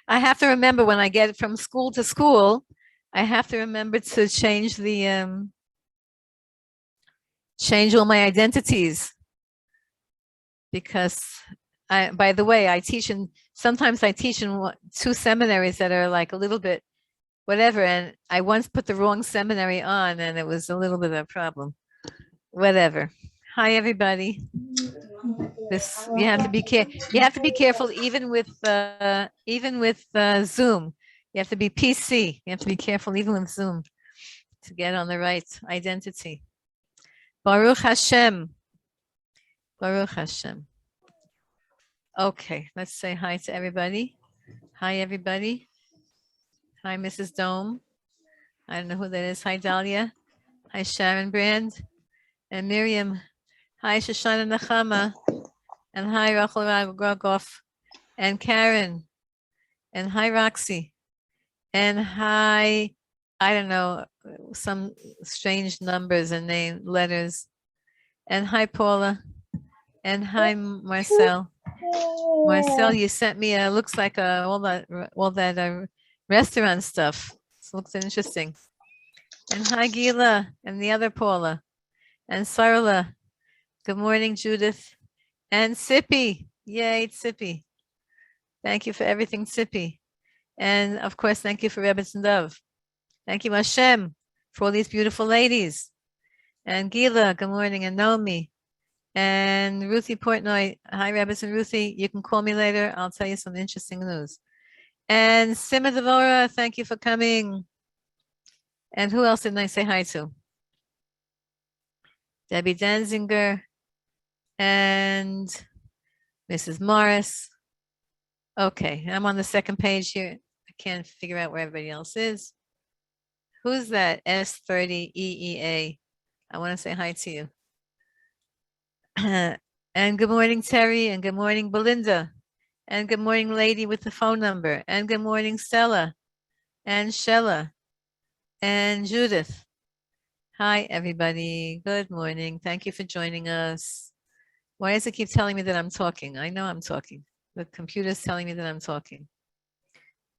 I have to remember when I get from school to school, I have to remember to change the change all my identities, because by the way, sometimes I teach in two seminaries that are like a little bit whatever, and I once put the wrong seminary on and it was a little bit of a problem. Whatever. Hi everybody. You have to be careful even with Zoom. You have to be PC. You have to be careful even with Zoom to get on the right identity. Baruch Hashem. Baruch Hashem. Okay, let's say hi to everybody. Hi, everybody. Hi, Mrs. Dome. I don't know who that is. Hi, Dahlia. Hi, Sharon Brand. And Miriam. Hi, Shoshana Nachama. And hi, Rochel Silber. And Karen. And hi, Roxy. And hi, I don't know, some strange numbers and letters. And hi, Paula. And hi, Marcel. Marcel, you sent me looks like all that restaurant stuff. It looks interesting. And hi, Gila, and the other Paula, and Sarla. Good morning, Judith, and Sippy. Yay, Sippy. Thank you for everything, Sippy. And of course, thank you for Rebetzin Dove. Thank you, Hashem, for all these beautiful ladies. And Gila, good morning, and Naomi. And Ruthie Portnoy, hi Rebetzin Ruthie, you can call me later. I'll tell you some interesting news. And Sima Devora, thank you for coming. And who else didn't I say hi to? Debbie Danzinger and Mrs. Morris. Okay, I'm on the second page here. I can't figure out where everybody else is. Who's that? S30EEA. I want to say hi to you. And good morning, Terry, and good morning, Belinda, and good morning, lady with the phone number, and good morning, Stella, and Shella, and Judith. Hi, everybody. Good morning. Thank you for joining us. Why does it keep telling me that I'm talking? I know I'm talking. The computer's telling me that I'm talking.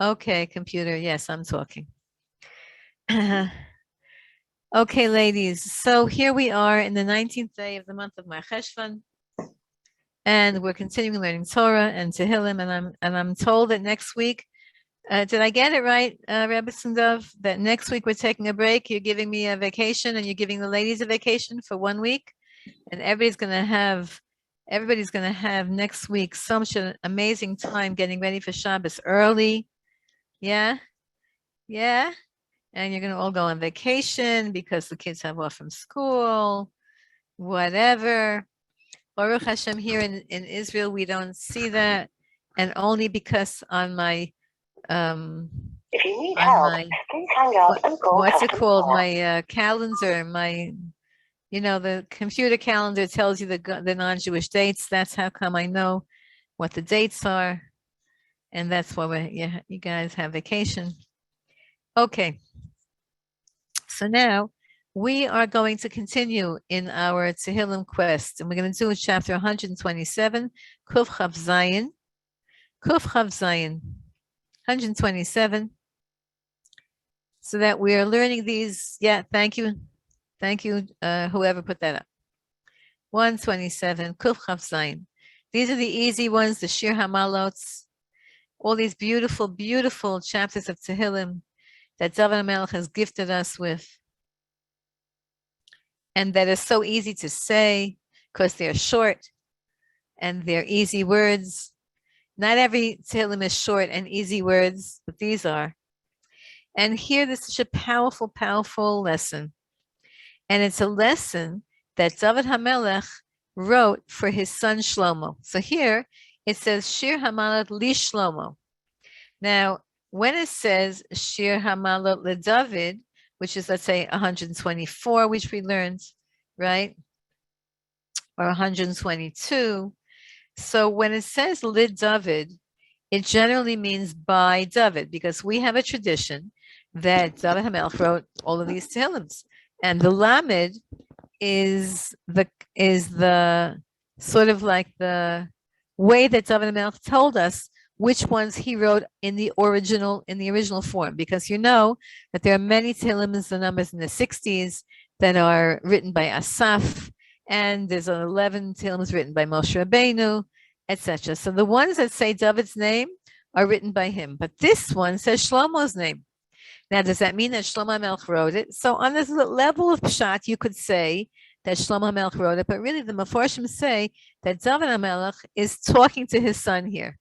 Okay, computer. Yes, I'm talking. Okay, ladies. So here we are in the 19th day of the month of Mar Cheshvan, and we're continuing learning Torah and Tehillim. And I'm told that next week, did I get it right, Rebetzin Dov? That next week we're taking a break. You're giving me a vacation, and you're giving the ladies a vacation for 1 week, and everybody's gonna have next week such an amazing time getting ready for Shabbos early. Yeah, yeah. And you're going to all go on vacation because the kids have off from school, whatever. Baruch Hashem, here in Israel, we don't see that. And only because on my, if you need help, please hang up and call what's it called? My calendar, the computer calendar tells you the non-Jewish dates. That's how come I know what the dates are. And that's why you guys have vacation. Okay. So now we are going to continue in our Tehillim quest, and we're going to do chapter 127, Kuf Chav Zayin. Kuf Chav Zayin, 127. So that we are learning these. Yeah, thank you. Thank you, whoever put that up. 127, Kuf Chav Zayin. These are the easy ones, the Shir Hamalot, all these beautiful, beautiful chapters of Tehillim that David HaMelech has gifted us with, and that is so easy to say because they're short and they're easy words. Not every Tehillim is short and easy words, but these are. And here, this is a powerful, powerful lesson. And it's a lesson that David HaMelech wrote for his son Shlomo. So here, it says, Shir Hamalot li Shlomo. Now, when it says Shir Hamalot LeDavid, which is, let's say, 124, which we learned, right? Or 122. So when it says LeDavid, it generally means by David, because we have a tradition that David HaMelech wrote all of these Tehillims. And the Lamed is the sort of like the way that David HaMelech told us which ones he wrote in the original form, because you know that there are many Tehillim, the numbers in the 60s, that are written by Asaph, and there's 11 Tehillim written by Moshe Rabbeinu, etc. So the ones that say David's name are written by him, but this one says Shlomo's name. Now, does that mean that Shlomo HaMelech wrote it? So on this level of pshat, you could say that Shlomo HaMelech wrote it, but really the Meforshim say that David HaMelech is talking to his son here.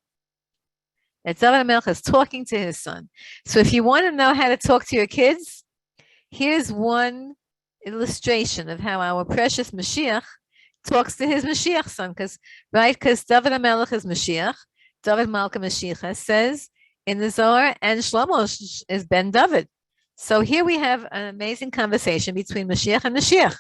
That David HaMelech is talking to his son. So if you want to know how to talk to your kids, here's one illustration of how our precious Mashiach talks to his Mashiach son, because David HaMelech is Mashiach, David Malka Mashiach says in the Zohar, and Shlomo is Ben David. So here we have an amazing conversation between Mashiach and Mashiach.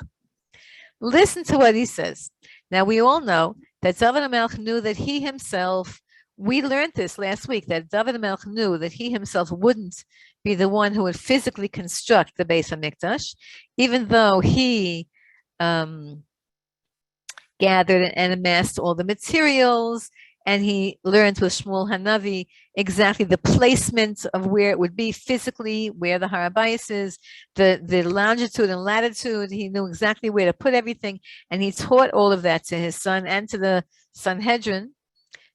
Listen to what he says. Now, we all know that David HaMelech knew that he himself, we learned this last week, that David HaMelech knew that he himself wouldn't be the one who would physically construct the Beis HaMikdash, even though he gathered and amassed all the materials, and he learned with Shmuel Hanavi exactly the placement of where it would be physically, where the Har HaBayis is, the longitude and latitude. He knew exactly where to put everything, and he taught all of that to his son and to the Sanhedrin.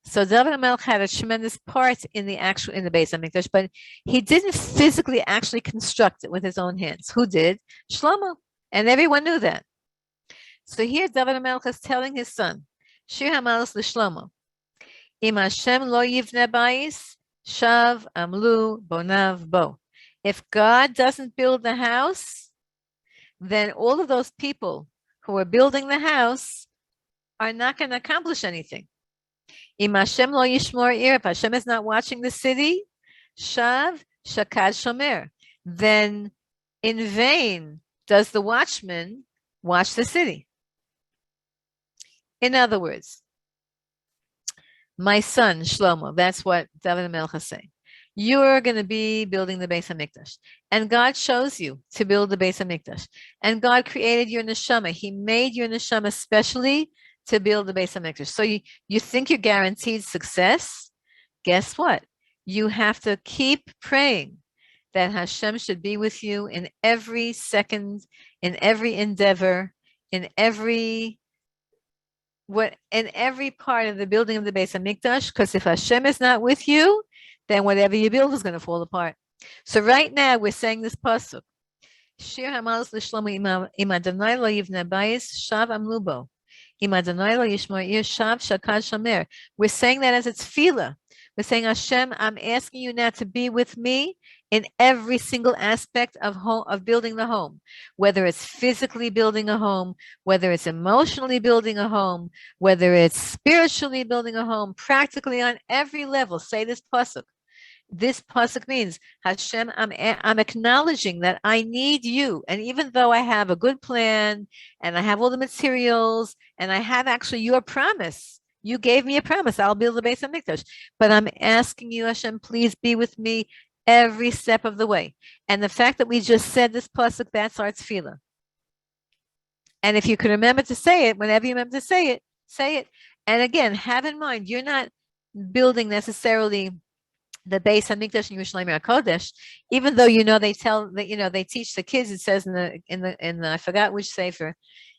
So David HaMelech had a tremendous part in the Beis HaMikdash, but he didn't physically actually construct it with his own hands. Who did? Shlomo, and everyone knew that. So here David HaMelech is telling his son, Shir HaMalos l'Shlomo, Im Hashem lo yivne bayis, shav amlu bonav bo. If God doesn't build the house, then all of those people who are building the house are not going to accomplish anything. Im Hashem lo yishmor ir, if Hashem is not watching the city, shav shakad shomer, then in vain does the watchman watch the city. In other words, my son, Shlomo, that's what David HaMelech is saying. You're going to be building the Beis HaMikdash. And God chose you to build the Beis HaMikdash. And God created your neshama. He made your neshama specially to build the Beis HaMikdash. So you think you're guaranteed success? Guess what? You have to keep praying that Hashem should be with you in every second, in every endeavor, in every part of the building of the Beis HaMikdash, because if Hashem is not with you, then whatever you build is going to fall apart. So right now we're saying this pasuk, Shir HaMalos l'Shlomo im Adonai lo yivne bayis shav amlu bo, im Adonai lo yishmor ir shav shakad shomer. We're saying that as a tefillah. We're saying, Hashem, I'm asking you now to be with me in every single aspect of building the home, whether it's physically building a home, whether it's emotionally building a home, whether it's spiritually building a home, practically on every level. Say this pasuk. This pasuk means, Hashem, I'm acknowledging that I need you. And even though I have a good plan and I have all the materials and I have actually your promise, you gave me a promise, I'll build the Beis HaMikdash. But I'm asking you, Hashem, please be with me every step of the way. And the fact that we just said this pasuk, that's our tefillah. And if you can remember to say it, whenever you remember to say it, say it. And again, have in mind, you're not building necessarily the Beis HaMikdash in Yerushalayim HaKodesh, even though they teach the kids. It says in the I forgot which sefer,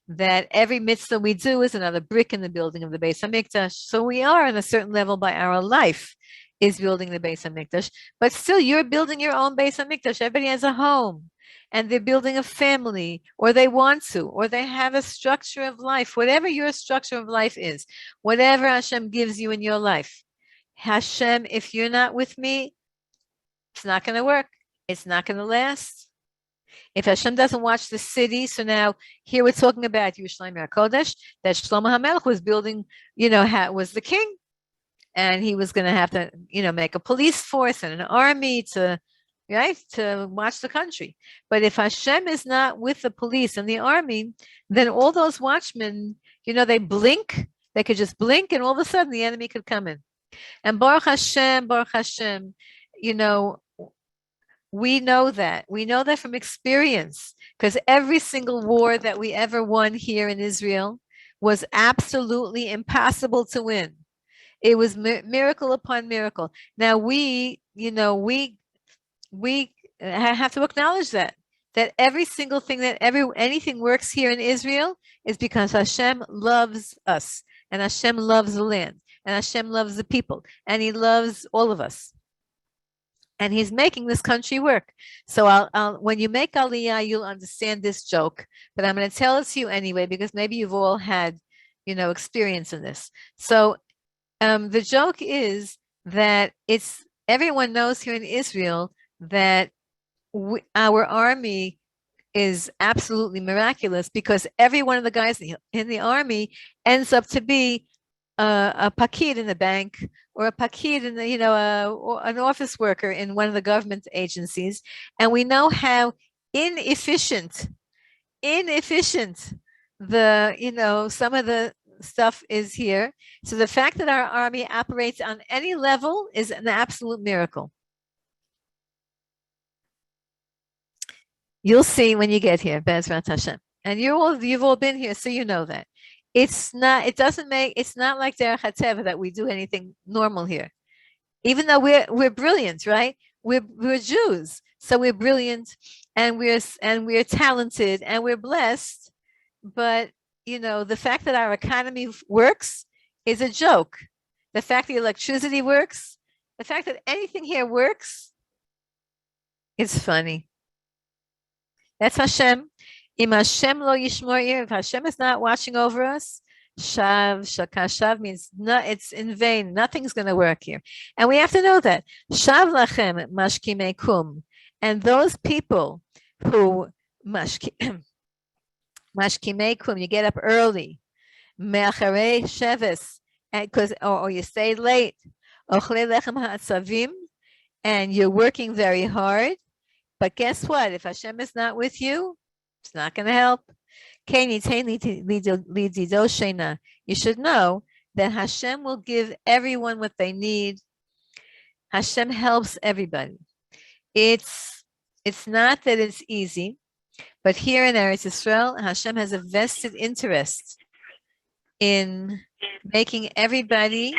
that every mitzvah we do is another brick in the building of the Beis HaMikdash. So we are on a certain level by our life is building the Beis HaMikdash, but still you're building your own Beis HaMikdash. Everybody has a home and they're building a family, or they want to, or they have a structure of life, whatever your structure of life is, whatever Hashem gives you in your life. Hashem, if you're not with me, it's not going to work. It's not going to last. If Hashem doesn't watch the city, so now here we're talking about Yerushalayim HaKodesh, that Shlomo HaMelech was building, was the king. And he was going to have to, make a police force and an army to watch the country. But if Hashem is not with the police and the army, then all those watchmen, they blink. They could just blink, and all of a sudden the enemy could come in. And Baruch Hashem, we know that. We know that from experience, because every single war that we ever won here in Israel was absolutely impossible to win. It was miracle upon miracle. Now we have to acknowledge that every single thing anything works here in Israel is because Hashem loves us, and Hashem loves the land, and Hashem loves the people, and He loves all of us, and He's making this country work. So when you make Aliyah, you'll understand this joke, but I'm going to tell it to you anyway because maybe you've all had, experience in this. So the joke is that everyone knows here in Israel that our army is absolutely miraculous because every one of the guys in the army ends up to be a pakid in the bank or a pakid in the, an office worker in one of the government agencies. And we know how inefficient some of the stuff is here. So the fact that our army operates on any level is an absolute miracle. You'll see when you get here, Bezrat Hashem. And you've all been here, so you know that. It's not like Derech HaTeva that we do anything normal here. Even though we're brilliant, right? We're Jews, so we're brilliant and we're talented and we're blessed. But the fact that our economy works is a joke. The fact the electricity works, the fact that anything here works, is funny. That's Hashem. Im Hashem lo yishmor, if Hashem is not watching over us, shav means no, it's in vain. Nothing's going to work here. And we have to know that. Shav lachem mashkimei kum. And those people who mashkimei kum, you get up early, me'acharei sheves, or you stay late, ochlei lechem ha'atzavim, and you're working very hard. But guess what? If Hashem is not with you, it's not going to help. You should know that Hashem will give everyone what they need. Hashem helps everybody. It's not that it's easy, but here in Eretz Yisrael, Hashem has a vested interest in making everybody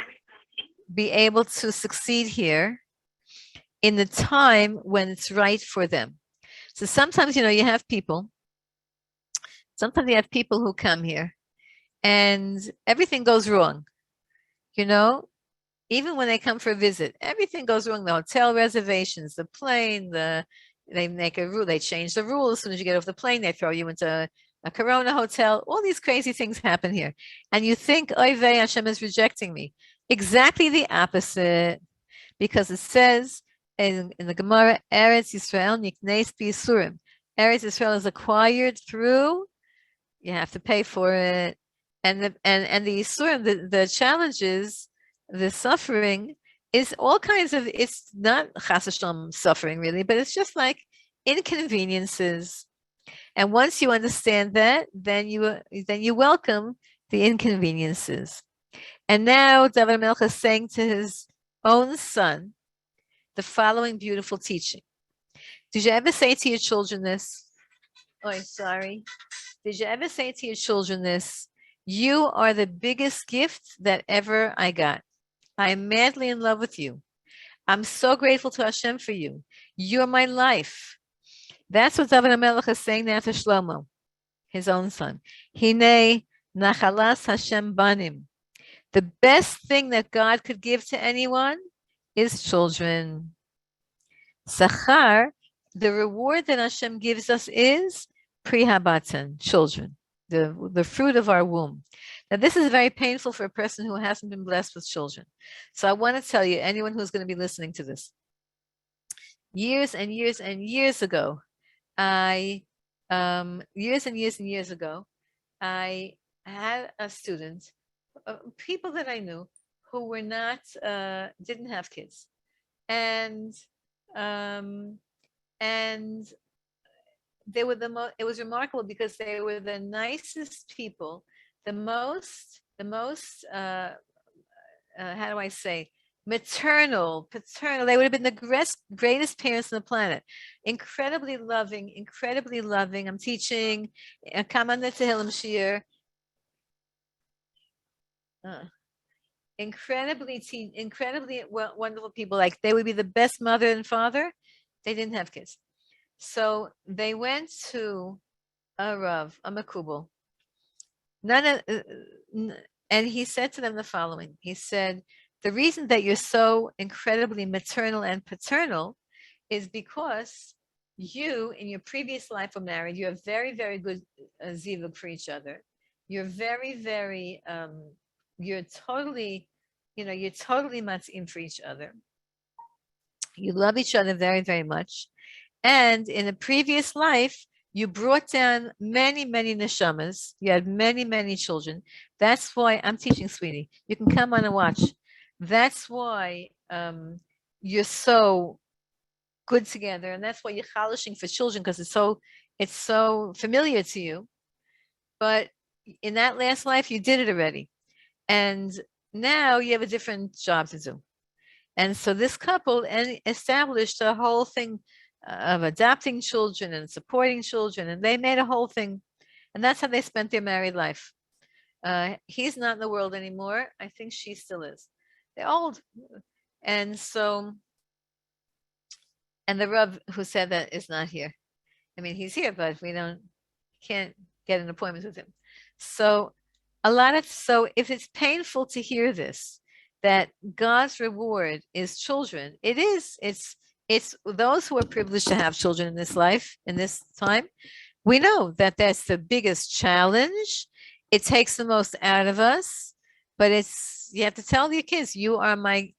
be able to succeed here in the time when it's right for them. So sometimes, you have people who come here and everything goes wrong. Even when they come for a visit, everything goes wrong. The hotel reservations, the plane, they make a rule, they change the rules. As soon as you get off the plane, they throw you into a Corona hotel. All these crazy things happen here. And you think, oy vey, Hashem is rejecting me. Exactly the opposite. Because it says in the Gemara, Eretz Yisrael niknes b'yisurim. Eretz Yisrael is acquired through, you have to pay for it. And the Yisurim, the challenges, the suffering is all kinds of, it's not chas v'shalom suffering really, but it's just like inconveniences. And once you understand that, then you welcome the inconveniences. And now David HaMelech is saying to his own son the following beautiful teaching. Did you ever say to your children this? Did you ever say to your children this? You are the biggest gift that ever I got. I am madly in love with you. I'm so grateful to Hashem for you. You're my life. That's what David HaMelech is saying now to Shlomo, his own son. Hine nachalas Hashem banim. The best thing that God could give to anyone is children. Sachar, the reward that Hashem gives us is pri habatan, children, the fruit of our womb. Now, this is very painful for a person who hasn't been blessed with children. So I want to tell you, anyone who's going to be listening to this, years and years and years ago, I had a student, people that I knew who were not, didn't have kids. And they were it was remarkable because they were the nicest people, the most, how do I say, paternal. They would have been the greatest parents on the planet. Incredibly loving. I'm teaching come on the Tehillim Shir. incredibly wonderful people. Like they would be the best mother and father. They didn't have kids. So they went to a Rav, a Makubal. And he said to them the following. He said, the reason that you're so incredibly maternal and paternal is because you, in your previous life, were married. You have very, very good zivug for each other. You're very, very, you're totally, you're totally mat'im for each other. You love each other very, very much. And in a previous life, you brought down many, many neshamas. You had many, many children. That's why I'm teaching, sweetie. You can come on and watch. That's why you're so good together, and that's why you're chalishing for children, because it's so familiar to you. But in that last life, you did it already, and now you have a different job to do. And so this couple established a whole thing of adopting children and supporting children, and they made a whole thing, and that's how they spent their married life. He's not in the world anymore. I think she still is. They're old, and so, and the Rav who said that is not here. I mean, he's here, but can't get an appointment with him. So so if it's painful to hear this, that God's reward is children, it's those who are privileged to have children in this life, in this time. We know that that's the biggest challenge. It takes the most out of us, but you have to tell your kids, you're my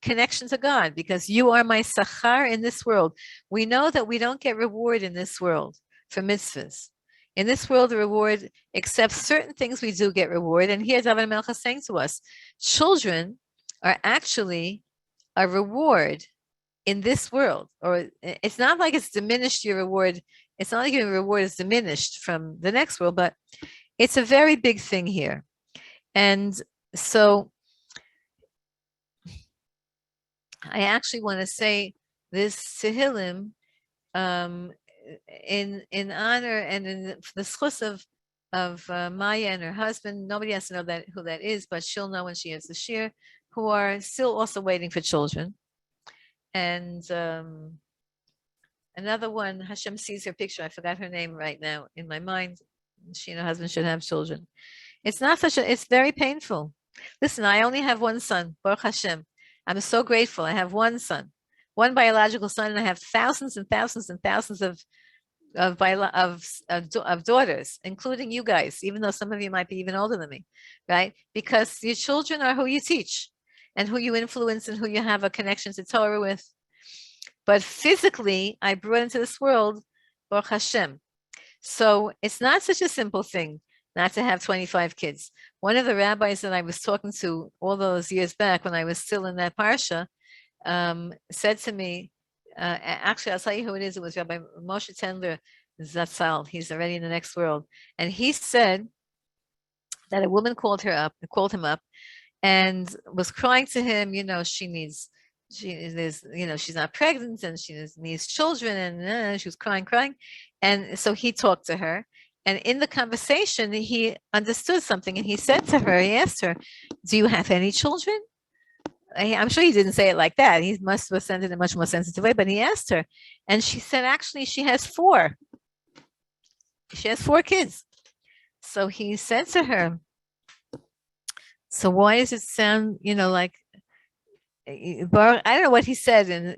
connection to God, because you are my sachar in this world. We know that we don't get reward in this world for mitzvahs. In this world, the reward, except certain things we do get reward. And here David Melech is saying to us, children are actually a reward in this world. Or it's not like it's diminished your reward. It's not like your reward is diminished from the next world, but it's a very big thing here. And so I actually want to say this Tehillim in honor and in the schus of Maya and her husband. Nobody has to know who that is, but she'll know when she has the shir, who are still also waiting for children. And another one, Hashem sees her picture. I forgot her name right now in my mind. She and her husband should have children. It's not it's very painful. Listen, I only have one son, Baruch Hashem. I'm so grateful. I have one son, one biological son, and I have thousands and thousands and thousands of daughters, including you guys, even though some of you might be even older than me, right? Because your children are who you teach and who you influence and who you have a connection to Torah with. But physically, I brought into this world, Baruch Hashem. So it's not such a simple thing not to have 25 kids. One of the rabbis that I was talking to all those years back when I was still in that parsha said to me, actually, I'll tell you who it is. It was Rabbi Moshe Tendler Zatzal. He's already in the next world. And he said that a woman called him up and was crying to him, she's not pregnant and she needs children, and she was crying. And so he talked to her. And in the conversation, he understood something, and he said to her, he asked her, do you have any children? I'm sure he didn't say it like that. He must have said it in a much more sensitive way, but he asked her, and she said, actually, she has 4. She has 4 kids. So he said to her, so why does it sound, like, I don't know what he said, and,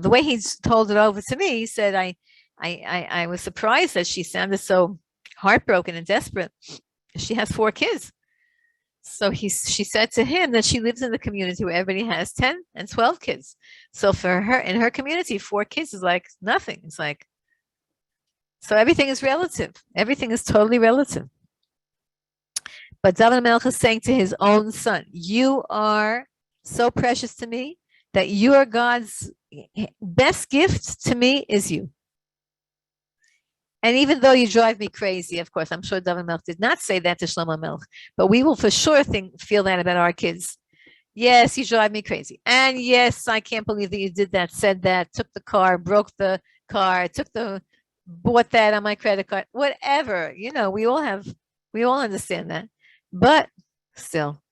the way he told it over to me, he said, I was surprised that she sounded so heartbroken and desperate. She has 4 kids. So she said to him that she lives in the community where everybody has 10 and 12 kids. So for her, in her community, 4 kids is like nothing. It's like, so everything is relative. Everything is totally relative. But David Melech is saying to his own son, you are so precious to me that you are God's best gift to me is you. And even though you drive me crazy, of course, I'm sure David Melech did not say that to Shlomo Melech, but we will for sure feel that about our kids. Yes, you drive me crazy. And yes, I can't believe that you did that, said that, took the car, broke the car, bought that on my credit card, whatever. We all understand that. But still,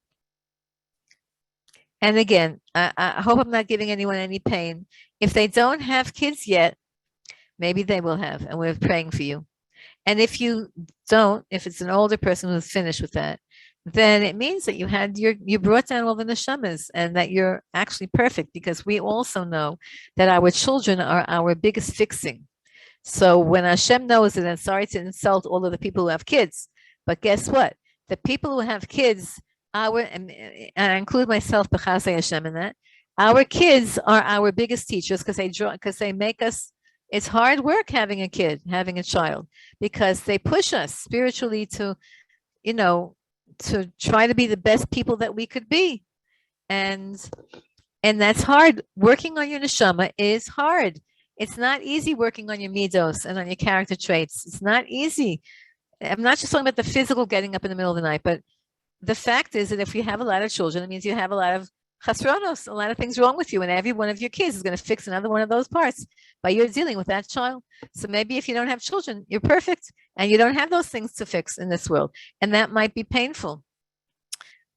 And again, I hope I'm not giving anyone any pain. If they don't have kids yet, maybe they will have, and we're praying for you. And if you don't, if it's an older person who's finished with that, then it means that you brought down all the neshamas and that you're actually perfect, because we also know that our children are our biggest fixing. So when Hashem knows it, and sorry to insult all of the people who have kids, but guess what? The people who have kids, and I include myself, b'chasei Hashem, in that, our kids are our biggest teachers, because they make us. It's hard work having a kid, having a child, because they push us spiritually to try to be the best people that we could be, and that's hard. Working on your neshama is hard. It's not easy working on your midos and on your character traits. It's not easy. I'm not just talking about the physical getting up in the middle of the night, but the fact is that if you have a lot of children, it means you have a lot of chasronos, a lot of things wrong with you, and every one of your kids is going to fix another one of those parts by you're dealing with that child. So maybe if you don't have children, you're perfect, and you don't have those things to fix in this world, and that might be painful.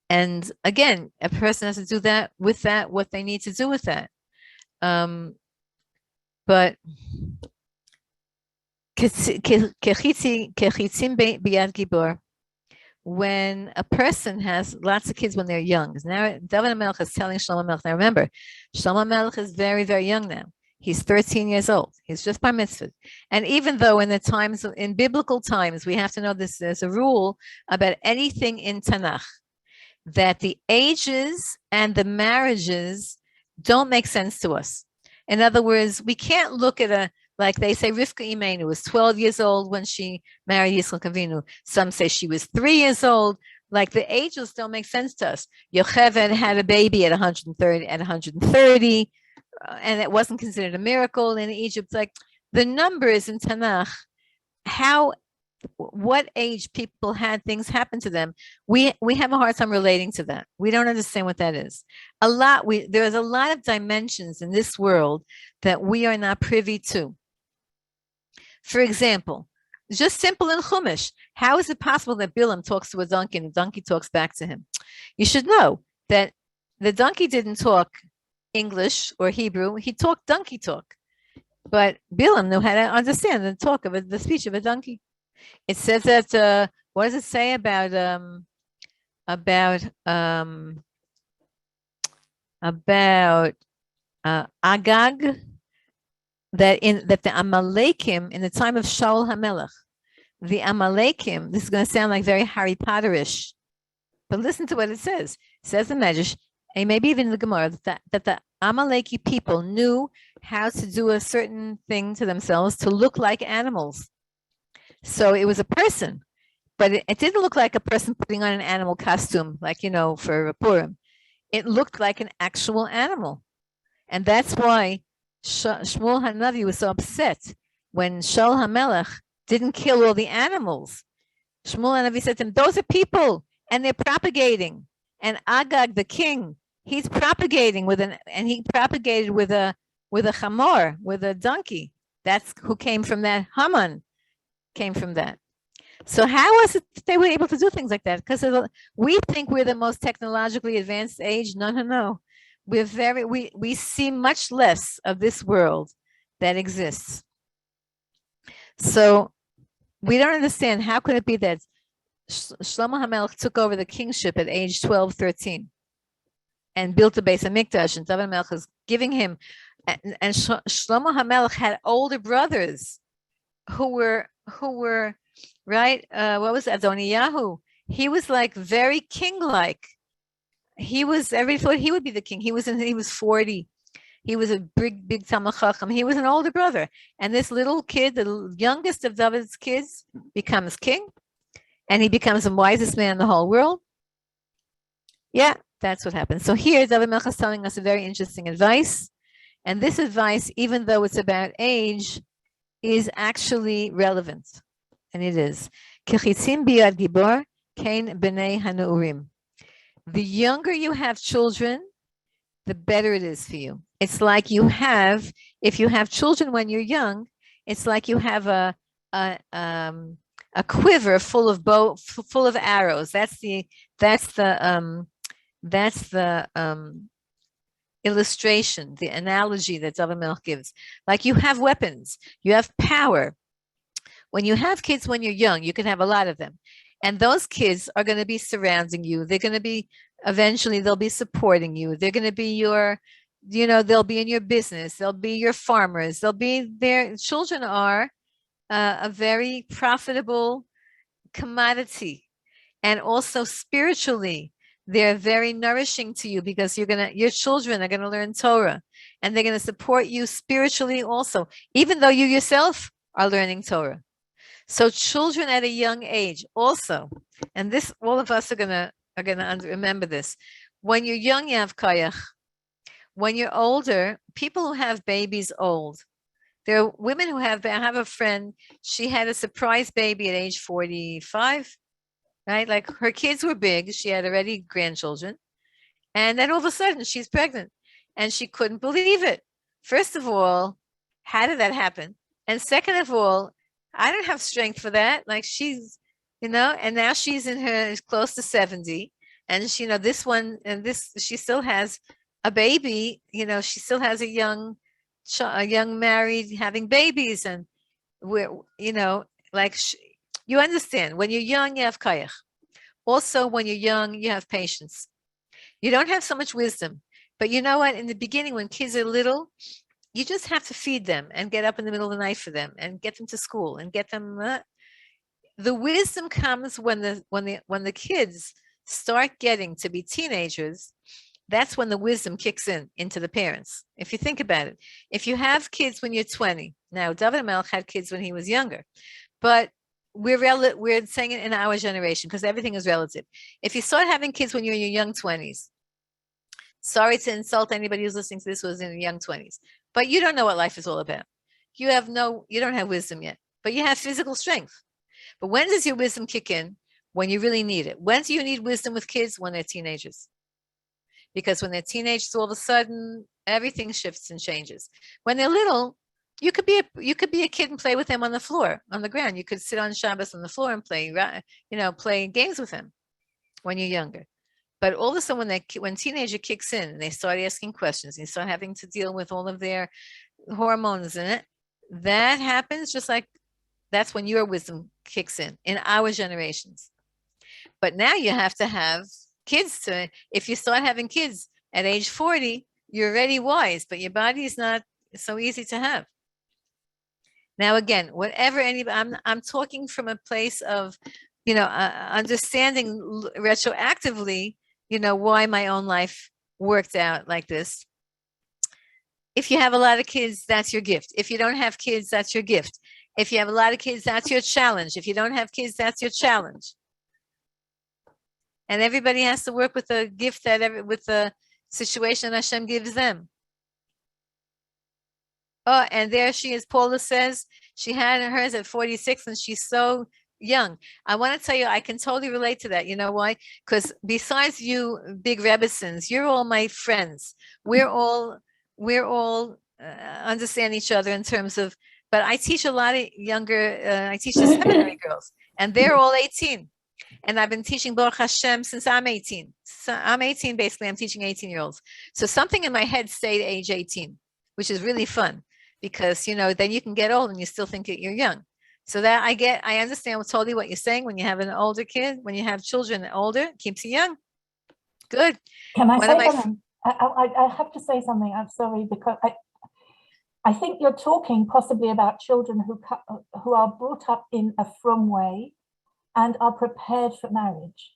And again, a person has to do that with that, what they need to do with that. But when a person has lots of kids when they're young, now David HaMelech is telling Shlomo HaMelech, now remember, Shlomo HaMelech is very, very young now. He's 13 years old. He's just bar mitzvah. And even though in biblical times, we have to know this, there's a rule about anything in Tanakh, that the ages and the marriages don't make sense to us. In other words, we can't look at like they say, Rivka Imenu was 12 years old when she married Yitzchak Avinu. Some say she was 3 years old. Like the ages don't make sense to us. Yocheved had a baby at 130, and it wasn't considered a miracle in Egypt. Like the numbers in Tanakh, what age people had things happen to them, we have a hard time relating to that. We don't understand what that is. There's a lot of dimensions in this world that we are not privy to. For example, just simple in Chumash, how is it possible that Bilam talks to a donkey and the donkey talks back to him? You should know that the donkey didn't talk English or Hebrew, he talked donkey talk. But Bilam knew how to understand the speech of a donkey. It says that what does it say about Agag, that the Amalekim in the time of Shaul HaMelech, the Amalekim, this is going to sound like very Harry Potterish, but listen to what it says. It says the Medrash, and maybe even the Gemara, that the Amaleki people knew how to do a certain thing to themselves to look like animals. So it was a person, but it didn't look like a person putting on an animal costume, like, for Purim. It looked like an actual animal. And that's why Shmuel HaNavi was so upset when Shaul HaMelech didn't kill all the animals. Shmuel HaNavi said to him, those are people, and they're propagating. And Agag, the king, he's propagating he propagated with a chamor, with a donkey. That's who came from that. Haman came from that. So how was it that they were able to do things like that? Because we think we're the most technologically advanced age. No. We see much less of this world that exists. So we don't understand, how could it be that Shlomo HaMelech took over the kingship at age 12, 13 and built a Beis HaMikdash, and David HaMelech is giving him, and Shlomo HaMelech had older brothers who were right. What was Adoniyahu? He was like very king-like. Everybody thought he would be the king. He was 40. He was a big Talmid Chacham. He was an older brother. And this little kid, the youngest of David's kids, becomes king. And he becomes the wisest man in the whole world. Yeah, that's what happened. So here, David HaMelech is telling us a very interesting advice. And this advice, even though it's about age, is actually relevant. And it is. Kechitzim biyad gibor, kain b'nei hanurim. The younger you have children, the better it is for you. It's like if you have children when you're young, it's like you have a quiver full of arrows. That's the That's the illustration, the analogy that David Melch gives. Like you have weapons, you have power. When you have kids when you're young, you can have a lot of them. And those kids are going to be surrounding you. They're going to be, eventually, they'll be supporting you. They're going to be your, they'll be in your business. They'll be your farmers. They'll be their children are a very profitable commodity. And also spiritually, they're very nourishing to you because your children are going to learn Torah and they're going to support you spiritually also, even though you yourself are learning Torah. So children at a young age also, and this, all of us are going to remember this. When you're young, you have koyach. When you're older, people who have babies old, there are women who I have a friend, she had a surprise baby at age 45. Right? Like her kids were big. She had already grandchildren. And then all of a sudden she's pregnant and she couldn't believe it. First of all, how did that happen? And second of all, I don't have strength for that. Like she's, and now she's close to 70 and she, this one and this, she still has a baby, she still has a young married having babies. And we're, like you understand, when you're young, you have koyach. Also, when you're young, you have patience. You don't have so much wisdom. But you know what? In the beginning, when kids are little, you just have to feed them and get up in the middle of the night for them and get them to school and get them. The wisdom comes when the kids start getting to be teenagers. That's when the wisdom kicks into the parents. If you think about it, if you have kids when you're 20, now David Melch had kids when he was younger, but we're saying it in our generation because everything is relative. If you start having kids when you're in your young 20s, sorry to insult anybody who's listening to this who was in the young 20s, but you don't know what life is all about. You don't have wisdom yet, but you have physical strength. But when does your wisdom kick in? When you really need it. When do you need wisdom with kids? When they're teenagers. Because when they're teenagers, all of a sudden, everything shifts and changes. When they're little, you could be a kid and play with them on the floor, on the ground. You could sit on Shabbos on the floor and play games with them when you're younger. But all of a sudden, when teenager kicks in and they start asking questions, and you start having to deal with all of their hormones in it, that happens just like that's when your wisdom kicks in our generations. But now you have to have kids if you start having kids at age 40, you're already wise, but your body is not so easy to have. Now, again, I'm talking from a place of, understanding retroactively, why my own life worked out like this. If you have a lot of kids, that's your gift. If you don't have kids, that's your gift. If you have a lot of kids, that's your challenge. If you don't have kids, that's your challenge. And everybody has to work with the gift with the situation Hashem gives them. Oh, and there she is. Paula says she had hers at 46 and she's so young. I want to tell you, I can totally relate to that. You know why? Because besides you big Rebetzins, you're all my friends. We're all understand each other in terms of, but I teach a lot of younger, I teach the seminary girls and they're all 18. And I've been teaching Baruch Hashem since I'm 18. So I'm 18, basically, I'm teaching 18-year-olds. So something in my head stayed age 18, which is really fun because, then you can get old and you still think that you're young. So that I understand totally what you're saying. When you have an older kid, when you have children older, it keeps you young. Good. Can I say something? I have to say something. I'm sorry, because I think you're talking possibly about children who are brought up in a frum way and are prepared for marriage.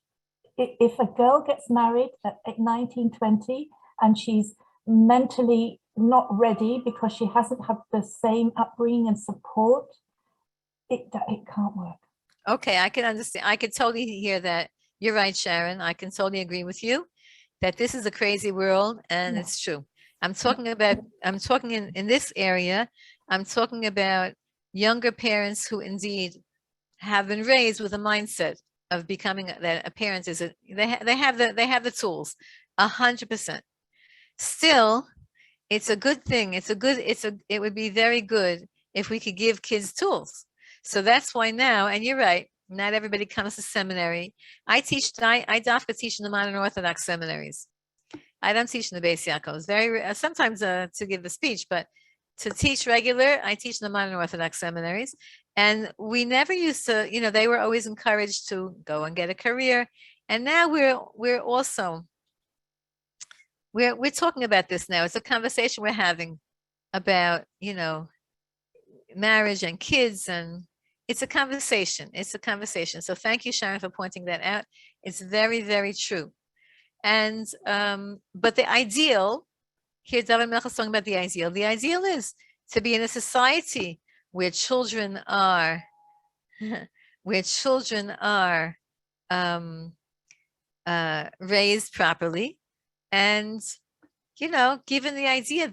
If a girl gets married at 19, 20, and she's mentally not ready because she hasn't had the same upbringing and support, it can't work. Okay, I can understand. I can totally hear that. You're right, Sharon. I can totally agree with you that this is a crazy world, and it's true. I'm talking in this area, I'm talking about younger parents who indeed have been raised with a mindset of becoming that a parent is they have the tools 100%. Still, it's a good thing. It would be very good if we could give kids tools. So that's why now, and you're right, Not everybody comes to seminary. I dafka teach in the modern Orthodox seminaries. I don't teach in the Beis Yaakov. Very sometimes to give the speech, but to teach regular, I teach in the modern Orthodox seminaries. And we never used to, they were always encouraged to go and get a career. And now we're also we're talking about this now. It's a conversation we're having about, marriage and kids, and it's a conversation. It's a conversation. So thank you, Sharon, for pointing that out. It's very, very true. And but the ideal, here David Melch is talking about the ideal. The ideal is to be in a society where children are raised properly, and given the ideal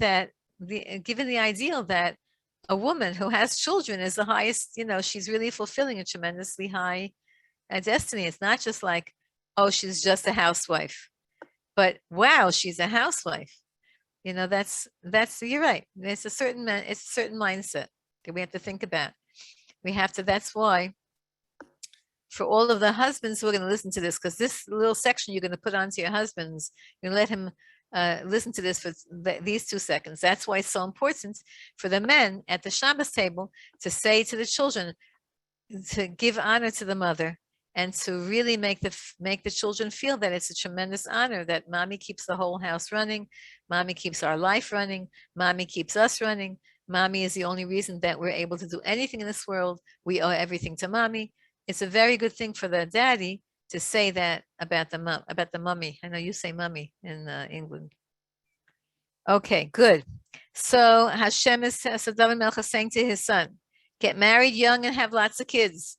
that a woman who has children is the highest, she's really fulfilling a tremendously high destiny. It's not just like, oh, she's just a housewife, but wow, she's a housewife. That's you're right. It's a certain mindset that we have to think about. That's why for all of the husbands who are going to listen to this, because this little section you're going to put onto your husbands, you're going to let him listen to this for these 2 seconds. That's why it's so important for the men at the Shabbos table to say to the children, to give honor to the mother, and to really make the children feel that it's a tremendous honor that mommy keeps the whole house running, mommy keeps our life running, mommy keeps us running, mommy is the only reason that we're able to do anything in this world. We owe everything to mommy. It's a very good thing for the daddy to say that about the mummy. I know you say mummy in England. Okay, good. So Hashem is, so David Melch is saying to his son, get married young and have lots of kids,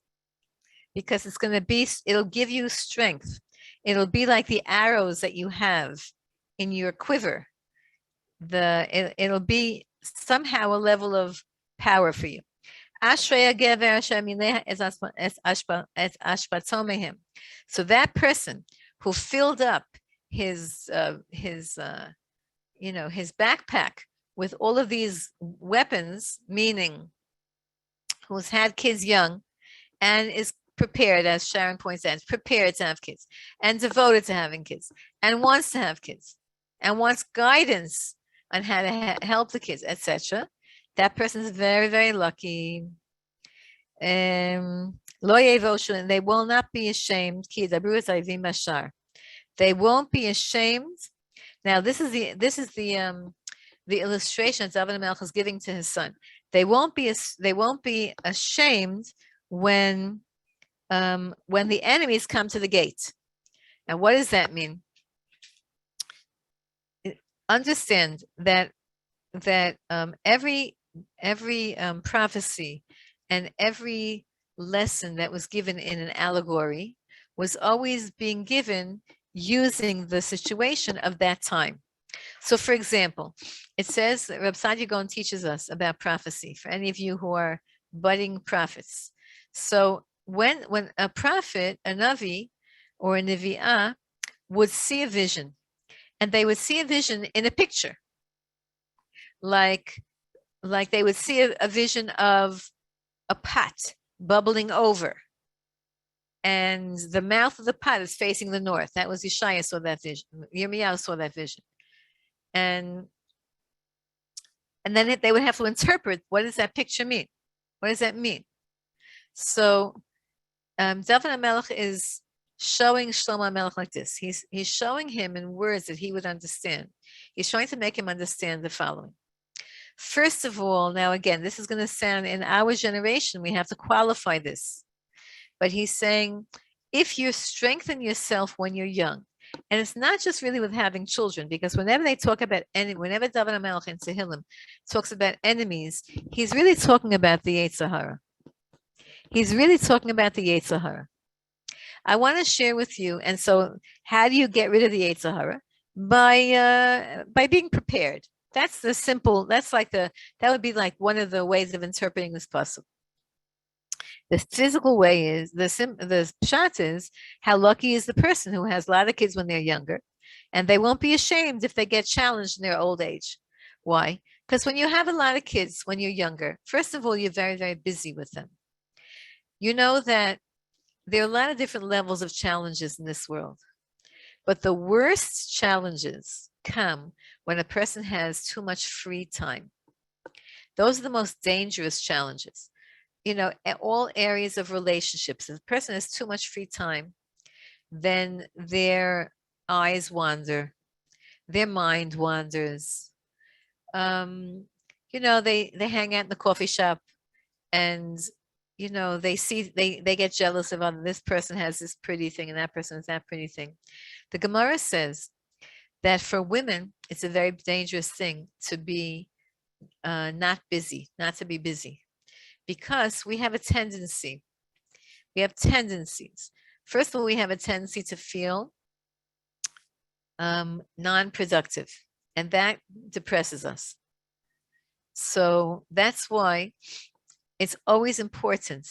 because it'll give you strength. It'll be like the arrows that you have in your quiver. It'll be somehow a level of power for you. So that person who filled up his backpack with all of these weapons, meaning who's had kids young and is prepared, as Sharon points out, prepared to have kids and devoted to having kids and wants to have kids and wants guidance on how to help the kids, etc. That person is very, very lucky. And they will not be ashamed. They won't be ashamed. Now, this is the illustration that David Melch is giving to his son. They won't be ashamed when the enemies come to the gate. Now, what does that mean? Understand that every prophecy and every lesson that was given in an allegory was always being given using the situation of that time. So, for example, it says, Reb Sadia Gaon teaches us about prophecy, for any of you who are budding prophets. So when a prophet, a Navi or a Nevi'ah would see a vision, and they would see a vision in a picture, like they would see a vision of a pot bubbling over, and the mouth of the pot is facing the north. That was Yeshaya saw that vision. Yirmiyahu saw that vision. And then they would have to interpret, what does that picture mean? What does that mean? So David HaMelech is showing Shlomo HaMelech like this. He's showing him in words that he would understand. He's trying to make him understand the following. First of all, now again, this is going to sound, in our generation, we have to qualify this. But he's saying, if you strengthen yourself when you're young, and it's not just really with having children, because whenever they talk about whenever David HaMelech in Tehillim talks about enemies, he's really talking about the Yetzer Hara. He's really talking about the Yetzer Hara. I want to share with you, and so how do you get rid of the Yetzer Hara? By being prepared. That's the simple, that would be like one of the ways of interpreting this puzzle. The physical way is, the pshat is, how lucky is the person who has a lot of kids when they're younger, and they won't be ashamed if they get challenged in their old age. Why? Because when you have a lot of kids when you're younger, first of all, you're very, very busy with them. You know that there are a lot of different levels of challenges in this world. But the worst challenges come when a person has too much free time. Those are the most dangerous challenges. You know, all areas of relationships. If a person has too much free time, then their eyes wander, their mind wanders. You know, they hang out in the coffee shop and you know they get jealous of this person has this pretty thing and that person has that pretty thing. The Gemara says that for women it's a very dangerous thing to be not to be busy, because we have tendencies. First of all, we have a tendency to feel non-productive, and that depresses us. So that's why it's always important,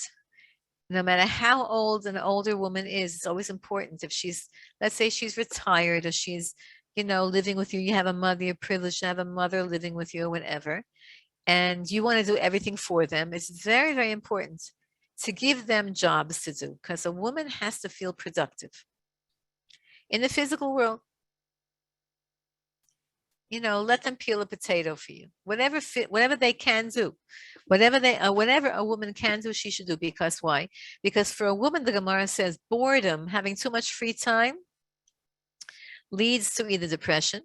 no matter how old an older woman is, it's always important if she's, let's say she's retired or she's, you know, living with you, you have a mother, you're privileged to have a mother living with you or whatever, and you want to do everything for them. It's very, very important to give them jobs to do, because a woman has to feel productive in the physical world. You know, let them peel a potato for you. Whatever they can do, whatever a woman can do, she should do. Because why? Because for a woman, the Gemara says, boredom, having too much free time, leads to either depression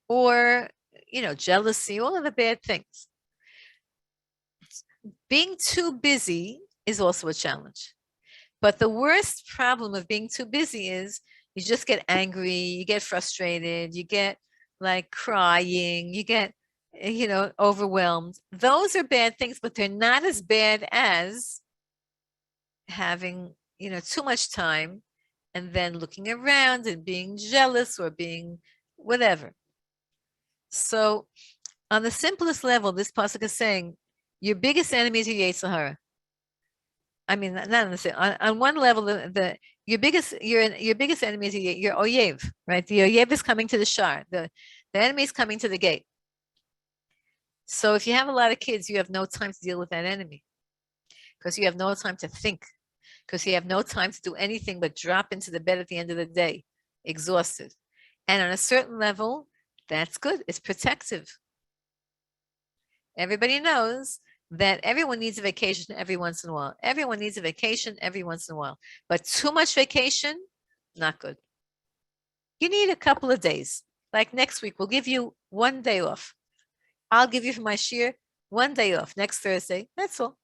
or, you know, jealousy, all of the bad things. Being too busy is also a challenge. But the worst problem of being too busy is you just get angry, you get frustrated, you get like crying, you get, you know, overwhelmed. Those are bad things, but they're not as bad as having, you know, too much time and then looking around and being jealous or being whatever. So on the simplest level, this pasuk is saying your biggest enemy is your Yetzer Hara. I mean, not on the same. On one level, your biggest enemy is your oyev, right? The oyev is coming to the shar. The enemy is coming to the gate. So if you have a lot of kids, you have no time to deal with that enemy, because you have no time to think, because you have no time to do anything but drop into the bed at the end of the day, exhausted. And on a certain level, that's good. It's protective. Everybody knows that everyone needs a vacation every once in a while. Everyone needs a vacation every once in a while. But too much vacation, not good. You need a couple of days. Like next week, we'll give you 1 day off. I'll give you for my shir 1 day off next Thursday. That's all.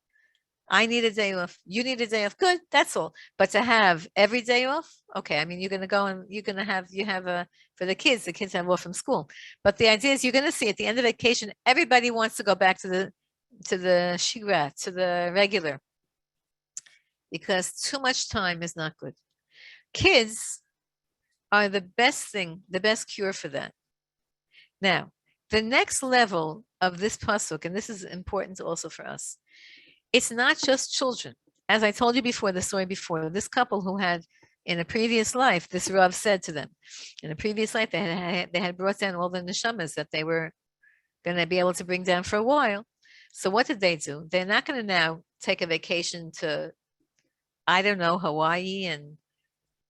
I need a day off. You need a day off. Good. That's all. But to have every day off, okay. I mean, you're going to go and you're going to have, for the kids have off from school. But the idea is you're going to see at the end of vacation, everybody wants to go back to the shigra, to the regular, because too much time is not good. Kids are the best thing, the best cure for that. Now, the next level of this pasuk, and this is important also for us, it's not just children. As I told you before, the story before, this couple who had in a previous life, this Rav said to them, in a previous life, they had brought down all the neshamas that they were going to be able to bring down for a while. So what did they do? They're not going to now take a vacation to, I don't know, Hawaii and,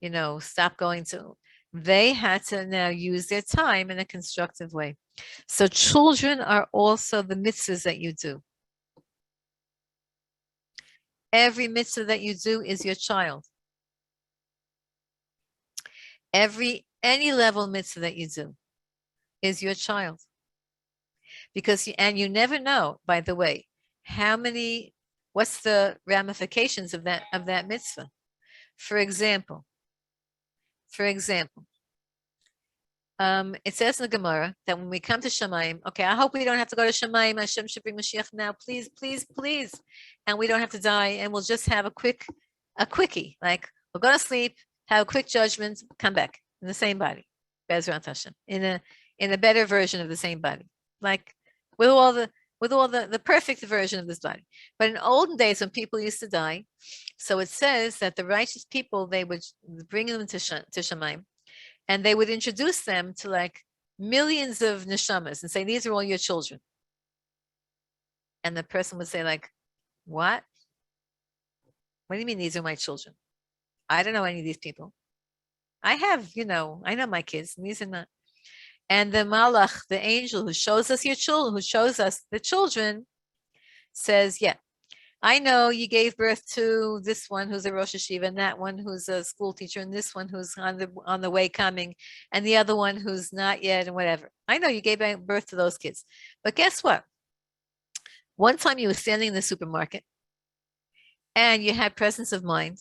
you know, stop going to. They had to now use their time in a constructive way. So children are also the mitzvahs that you do. Every mitzvah that you do is your child. Any level mitzvah that you do is your child. Because you never know, by the way, what's the ramifications of that mitzvah. For example, it says in the Gemara that when we come to Shamayim, okay, I hope we don't have to go to Shamayim. Hashem should bring Mashiach now, please, please, please, and we don't have to die, and we'll just have a quickie, like we'll go to sleep, have a quick judgment, come back in the same body, Bezrat Hashem, in a better version of the same body, like with all the perfect version of this body. But in olden days when people used to die, so it says that the righteous people, they would bring them to Shamayim, and they would introduce them to like millions of neshamas and say, these are all your children. And the person would say like, what? What do you mean these are my children? I don't know any of these people. I have, I know my kids, and these are not. And the malach, the angel who shows us your children, who shows us the children, says, yeah, I know you gave birth to this one who's a Rosh Hashiva, and that one who's a school teacher, and this one who's on the way coming, and the other one who's not yet, and whatever. I know you gave birth to those kids. But guess what? One time you were standing in the supermarket and you had presence of mind.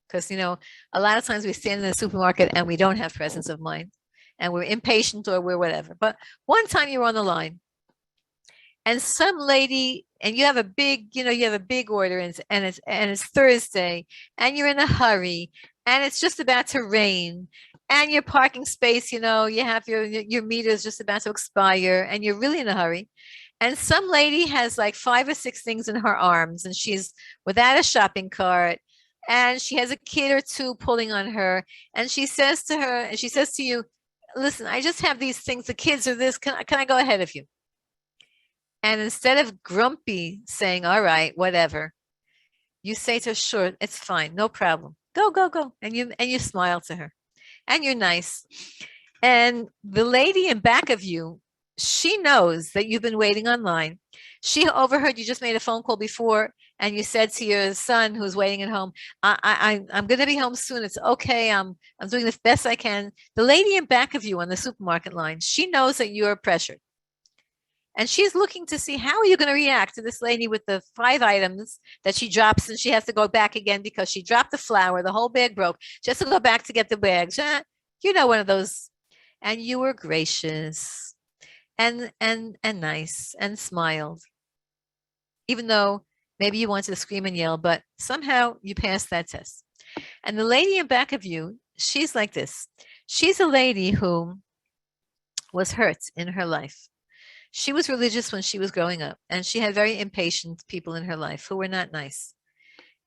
Because, a lot of times we stand in the supermarket and we don't have presence of mind and we're impatient or we're whatever. But one time you were on the line and some lady, and you have a big, order and it's Thursday and you're in a hurry and it's just about to rain and your parking space, you have your meter is just about to expire and you're really in a hurry. And some lady has like 5 or 6 things in her arms and she's without a shopping cart. And she has a kid or 2 pulling on her. And she says to you, listen, I just have these things. The kids are this. Can I go ahead of you? And instead of grumpy saying, all right, whatever, you say to her, sure, it's fine. No problem. Go, go, go. And you smile to her and you're nice. And the lady in back of you, she knows that you've been waiting online. She overheard you just made a phone call before and you said to your son who's waiting at home, I'm going to be home soon. It's okay. I'm doing the best I can. The lady in back of you on the supermarket line, she knows that you're pressured. And she's looking to see how are you going to react to this lady with the 5 items that she drops and she has to go back again because she dropped the flour. The whole bag broke. She has to go back to get the bags. One of those. And you were gracious and nice and smiled. Even though maybe you wanted to scream and yell, but somehow you passed that test. And the lady in back of you, she's like this. She's a lady who was hurt in her life. She was religious when she was growing up, and she had very impatient people in her life who were not nice.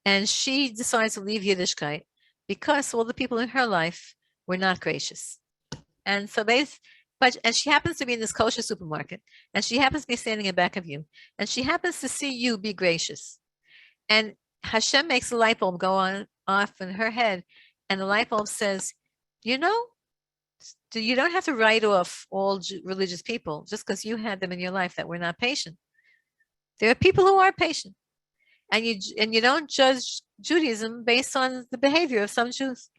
And she decided to leave Yiddishkeit because all the people in her life were not gracious. And so and she happens to be in this kosher supermarket, and she happens to be standing in back of you, and she happens to see you be gracious. And Hashem makes a light bulb go off in her head, and the light bulb says, you don't have to write off all religious people just because you had them in your life that were not patient. There are people who are patient, and you don't judge Judaism based on the behavior of some Jews.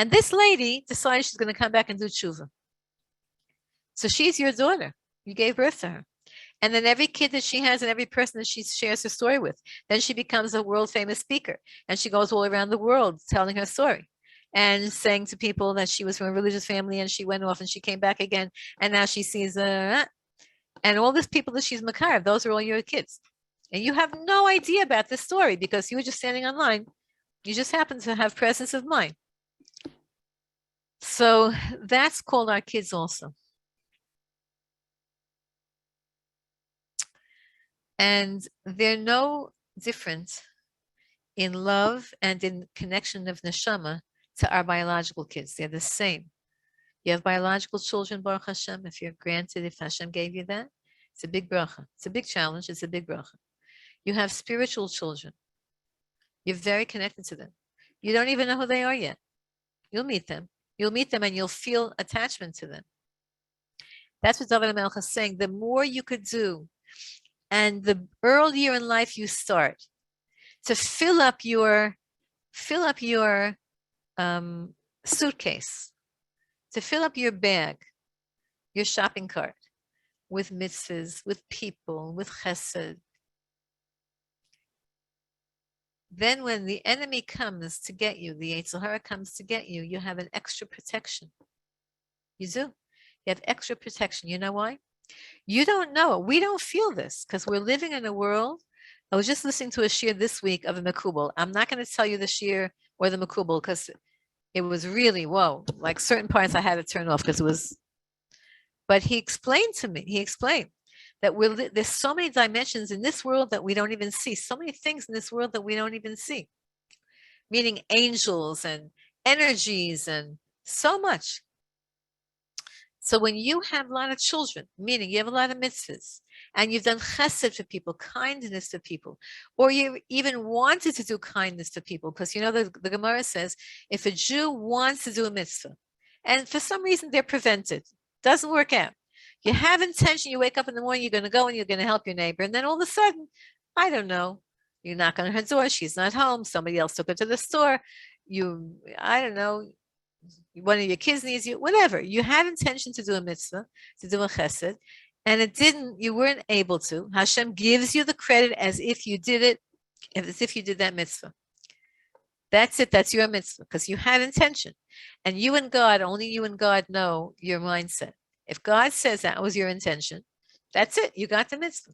And this lady decided she's going to come back and do tshuva. So she's your daughter. You gave birth to her. And then every kid that she has and every person that she shares her story with, then she becomes a world famous speaker. And she goes all around the world telling her story and saying to people that she was from a religious family and she went off and she came back again. And now she sees, and all these people that she's makar, those are all your kids. And you have no idea about this story because you were just standing online. You just happen to have presence of mind. So that's called our kids also. And they're no different in love and in connection of neshama to our biological kids. They're the same. You have biological children, Baruch Hashem, if you're granted, if Hashem gave you that, it's a big bracha. It's a big challenge. It's a big bracha. You have spiritual children. You're very connected to them. You don't even know who they are yet. You'll meet them. You'll meet them and you'll feel attachment to them. That's what David HaMelech is saying. The more you could do, and the earlier in life you start to fill up your suitcase, to fill up your bag, your shopping cart with mitzvahs, with people, with chesed. Then when the enemy comes to get you, the Yetzer Hara comes to get you, you have an extra protection. You do. You have extra protection. You know why? You don't know. We don't feel this because we're living in a world. I was just listening to a shir this week of a Mekubal. I'm not going to tell you the shir or the Mekubal because it was really, whoa, like certain parts I had to turn off because it was, but he explained to me, that there's so many dimensions in this world that we don't even see, so many things in this world that we don't even see, meaning angels and energies and so much. So when you have a lot of children, meaning you have a lot of mitzvahs, and you've done chesed for people, kindness to people, or you even wanted to do kindness to people, because the Gemara says, if a Jew wants to do a mitzvah, and for some reason they're prevented, doesn't work out. You have intention, you wake up in the morning, you're going to go and you're going to help your neighbor, and then all of a sudden, I don't know, you knock on her door, she's not home, somebody else took her to the store, I don't know, one of your kids needs you, whatever. You had intention to do a mitzvah, to do a chesed, and you weren't able to. Hashem gives you the credit as if you did it, as if you did that mitzvah. That's it. That's your mitzvah because you had intention. And you and God, only you and God know your mindset. If God says that was your intention, that's it. You got the mitzvah.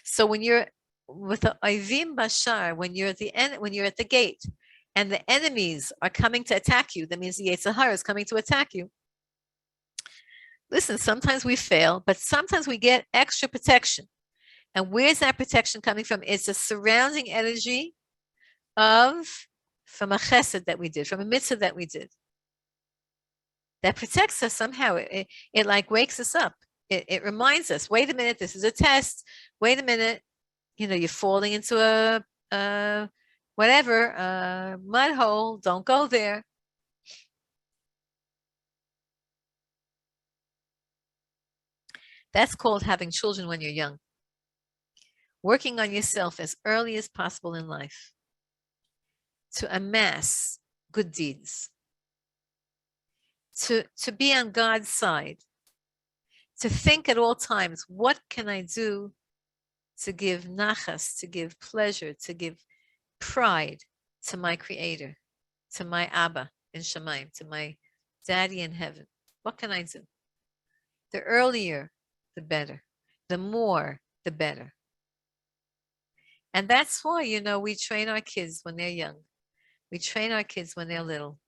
So when you're with the Oivim Bashar, when you're at the end, when you're at the gate, and the enemies are coming to attack you, that means the Yetzer Hara is coming to attack you. Listen, sometimes we fail, but sometimes we get extra protection. And where's that protection coming from? It's a surrounding energy from a chesed that we did, from a mitzvah that we did. That protects us somehow. It like wakes us up. It reminds us, wait a minute, this is a test. Wait a minute, you're falling into a mud hole, don't go there. That's called having children when you're young. Working on yourself as early as possible in life to amass good deeds, to be on God's side, to think at all times, what can I do to give nachas, to give pleasure, to give pride to my Creator, to my Abba in Shamayim, to my Daddy in heaven. What can I do? The earlier, the better. The more, the better. And that's why, we train our kids when they're young. We train our kids when they're little.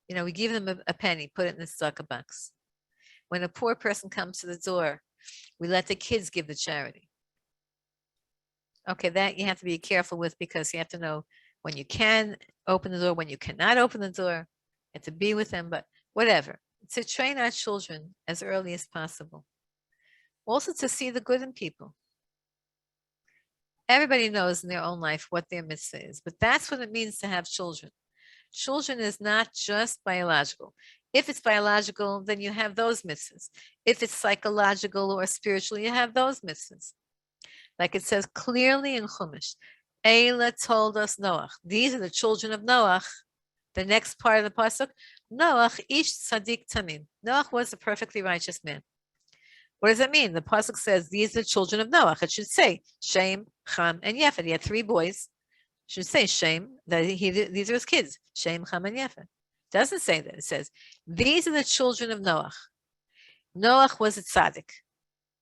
We give them a penny, put it in the tzedakah box. When a poor person comes to the door, we let the kids give the charity. Okay, that you have to be careful with because you have to know when you can open the door, when you cannot open the door, you have to be with them, but whatever. To train our children as early as possible. Also to see the good in people. Everybody knows in their own life what their mitzvah is, but that's what it means to have children. Children is not just biological. If it's biological, then you have those mitzvahs. If it's psychological or spiritual, you have those mitzvahs. Like it says clearly in Chumash, Eila told us Noach. These are the children of Noach. The next part of the pasuk, Noach ish tzaddik tamim. Noach was a perfectly righteous man. What does that mean? The pasuk says these are the children of Noach. It should say Shem, Ham, and Yefet. He had 3 boys. It should say Shem. These are his kids. Shem, Ham, and Yefet. It doesn't say that. It says these are the children of Noach. Noach was a tzaddik.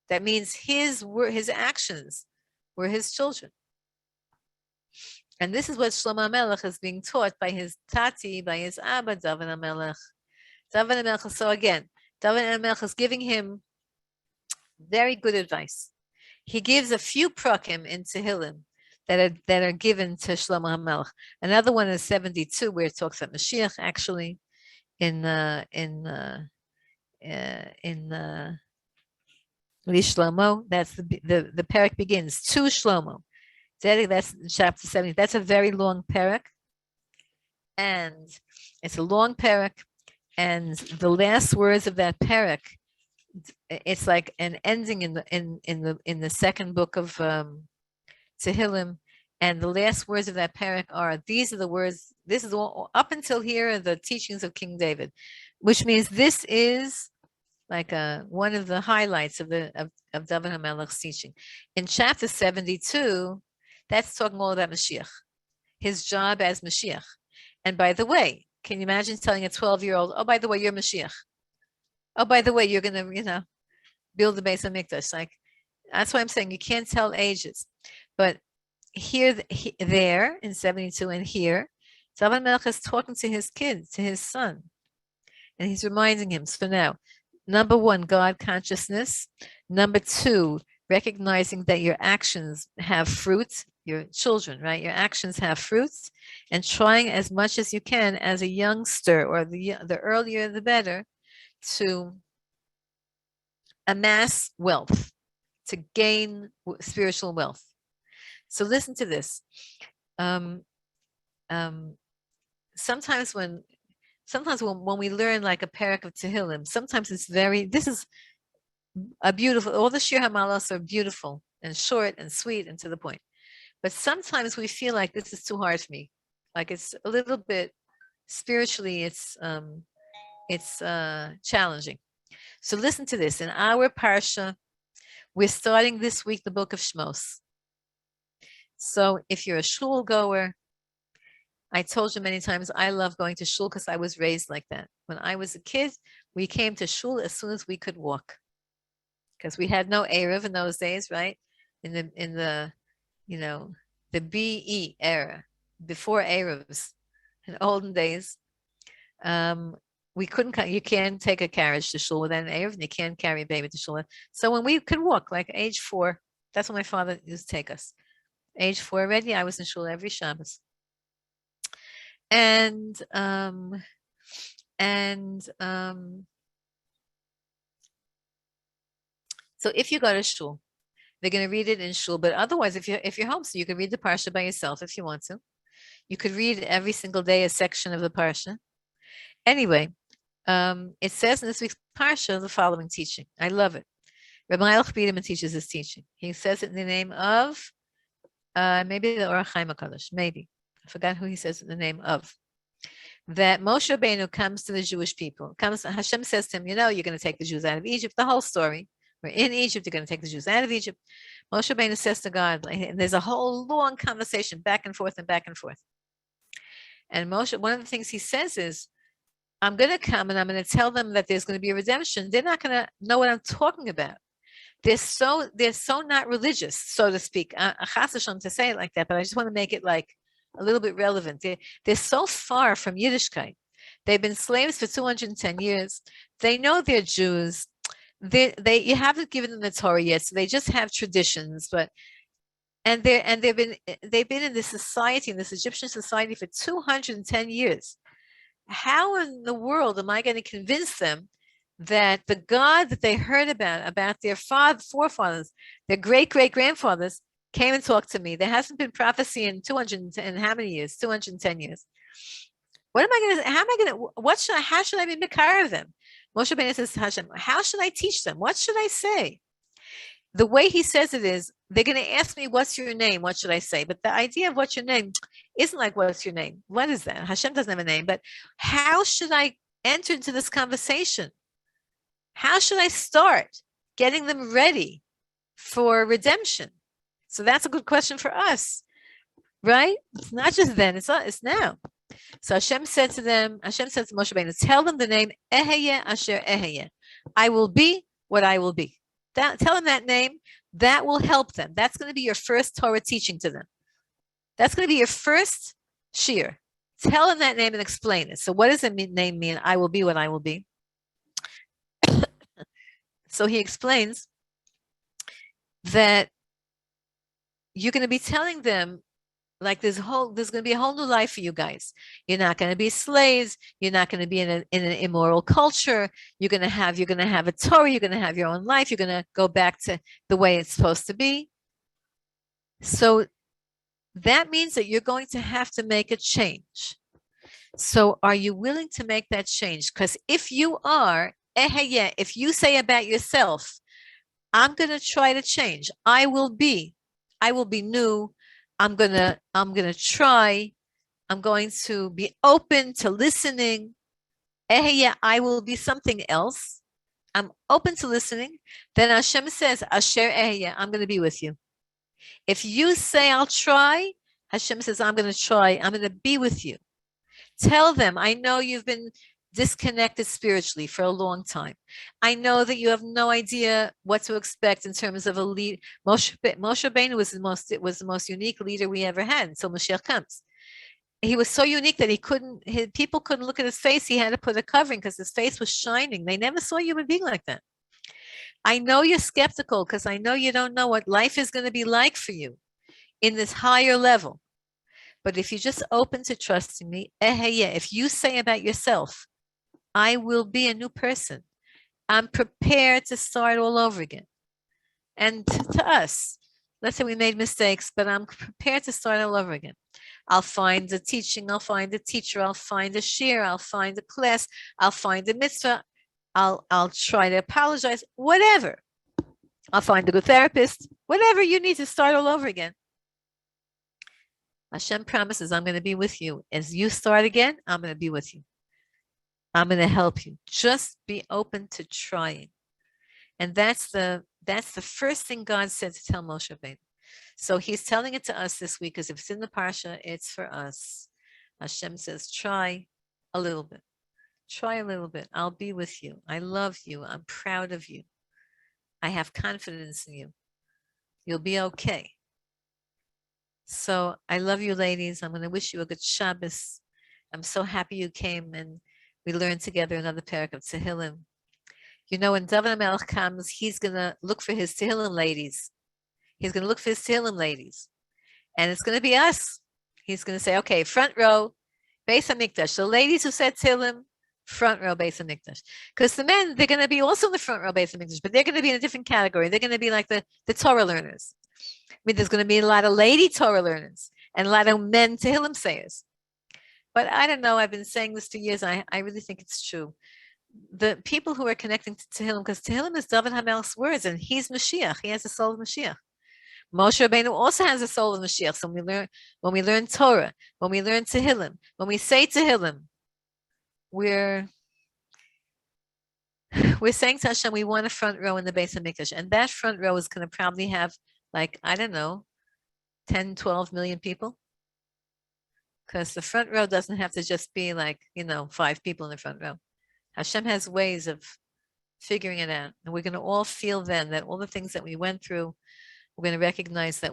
That means his actions were his children. And this is what Shlomo HaMelech is being taught by his tati, by his Abba, David HaMelech. David HaMelech, so again, David HaMelech is giving him very good advice. He gives a few prakim in Tehillim that are given to Shlomo HaMelech. Another one is 72, where it talks about Mashiach, actually, in Shlomo. That's the parak begins to Shlomo. That's chapter 70. That's a very long parak, and it's a long parak. And the last words of that parak, it's like an ending in the second book of Tehillim, and the last words of that parak are, these are the words. This is all up until here are the teachings of King David, which means this is like one of the highlights of David HaMelech's teaching. In chapter 72, that's talking all about Mashiach, his job as Mashiach. And by the way, can you imagine telling a 12-year-old, oh, by the way, you're Mashiach. Oh, by the way, you're going to, build the base of Mikdash. Like, that's why I'm saying you can't tell ages. But there in 72 and here, David HaMelech is talking to his kid, to his son. And he's reminding him, so now, number 1, God consciousness. Number 2, recognizing that your actions have fruit, your children, right? Your actions have fruits, and trying as much as you can as a youngster, or the earlier the better, to amass wealth, to gain spiritual wealth. So listen to this. Sometimes when we learn like a parak of Tehillim, sometimes this is a beautiful, all the Shir HaMalos are beautiful and short and sweet and to the point. But sometimes we feel like this is too hard for me. Like it's a little bit spiritually, it's challenging. So listen to this. In our parsha, we're starting this week the book of Shmos. So if you're a shul goer, I told you many times I love going to shul because I was raised like that. When I was a kid, we came to shul as soon as we could walk, because we had no Erev in those days, right? In the the BE era, before Erevs, in olden days. We couldn't. You can't take a carriage to shul without an Erev, and you can't carry a baby to shul. So when we could walk, like age 4, that's when my father used to take us. Age 4 already, I was in shul every Shabbos. And so if you go to shul, they're going to read it in shul. But otherwise, if you're home, so you can read the parsha by yourself if you want to. You could read every single day a section of the parsha. Anyway, it says in this week's parsha the following teaching. I love it. Rabbi Biederman teaches this teaching. He says it in the name of maybe the Orach Chaim HaKadosh. Maybe I forgot who he says in the name of. That Moshe Rabbeinu comes to the Jewish people. Hashem says to him, you're going to take the Jews out of Egypt. The whole story. We're in Egypt. You're going to take the Jews out of Egypt. Moshe Rabbeinu says to God, and there's a whole long conversation back and forth and back and forth. And Moshe, one of the things he says is, I'm going to come and I'm going to tell them that there's going to be a redemption. They're not going to know what I'm talking about. They're so not religious, so to speak. Chas v'shalom to say it like that, but I just want to make it like a little bit relevant. They're so far from Yiddishkeit. They've been slaves for 210 years. They know they're Jews. You haven't given them the Torah yet, so they just have traditions. And they've been in this society, in this Egyptian society, for 210 years. How in the world am I going to convince them that the God that they heard about their forefathers, their great-great-grandfathers, came and talked to me? There hasn't been prophecy in 210 how many years? 210 years. What am I going to? How am I going to? How should I be mikar of them? Moshe Rabbeinu says to Hashem, how should I teach them? What should I say? The way he says it is, they're going to ask me, what's your name? What should I say? But the idea of what's your name isn't like, what's your name? What is that? Hashem doesn't have a name, but how should I enter into this conversation? How should I start getting them ready for redemption? So that's a good question for us, right? It's not just then, it's now. So Hashem said to Moshe Rabbeinu, tell them the name Eheyeh Asher Eheyeh. I will be what I will be. Tell them that name. That will help them. That's going to be your first Torah teaching to them. That's going to be your first shir. Tell them that name and explain it. So what does the name mean? I will be what I will be. So he explains that you're going to be telling them, like there's going to be a whole new life for you guys. You're not going to be slaves. You're not going to be in an immoral culture. You're going to have a Torah. You're going to have your own life. You're going to go back to the way it's supposed to be. So that means that you're going to have to make a change. So are you willing to make that change? Because if you are, if you say about yourself, I'm going to try to change. I will be new. I'm going to try. I'm going to be open to listening. I will be something else. I'm open to listening. Then Hashem says, Asher I'm going to be with you. If you say I'll try, Hashem says, I'm going to try. I'm going to be with you. Tell them, I know you've been disconnected spiritually for a long time. I know that you have no idea what to expect in terms of a lead. Moshe Rabbeinu was the most unique leader we ever had until Mashiach comes. He was so unique that people couldn't look at his face. He had to put a covering because his face was shining. They never saw a human being like that. I know you're skeptical because I know you don't know what life is going to be like for you in this higher level. But if you're just open to trusting me, if you say about yourself, I will be a new person. I'm prepared to start all over again. And to us, let's say we made mistakes, but I'm prepared to start all over again. I'll find the teaching, I'll find a teacher, I'll find a shir, I'll find a class, I'll find a mitzvah, I'll try to apologize, whatever. I'll find a good therapist, whatever you need to start all over again. Hashem promises I'm going to be with you. As you start again, I'm going to be with you. I'm going to help you. Just be open to trying. And that's the first thing God said to tell Moshe Rabbeinu. So he's telling it to us this week, because if it's in the Parsha, it's for us. Hashem says, try a little bit. Try a little bit. I'll be with you. I love you. I'm proud of you. I have confidence in you. You'll be okay. So I love you, ladies. I'm going to wish you a good Shabbos. I'm so happy you came and we learned together another parak of Tehillim. You know, when David HaMelech comes, he's going to look for his Tehillim ladies. He's going to look for his Tehillim ladies. And it's going to be us. He's going to say, okay, front row, Beis HaMikdash. So ladies who said Tehillim, front row, Beis HaMikdash. Because the men, they're going to be also in the front row, Beis HaMikdash, but they're going to be in a different category. They're going to be like the Torah learners. I mean, there's going to be a lot of lady Torah learners and a lot of men Tehillim sayers. But I don't know. I've been saying this for years. I really think it's true. The people who are connecting to Tehillim, because Tehillim is David HaMelech's words, and he's Mashiach. He has the soul of Mashiach. Moshe Rabbeinu also has the soul of Mashiach. So when we learn Torah, when we learn Tehillim, when we say Tehillim, we're saying to Hashem, we want a front row in the Beis HaMikdash. And that front row is going to probably have, like, I don't know, 10, 12 million people. Because the front row doesn't have to just be like, 5 people in the front row. Hashem has ways of figuring it out. And we're going to all feel then that all the things that we went through, we're going to recognize that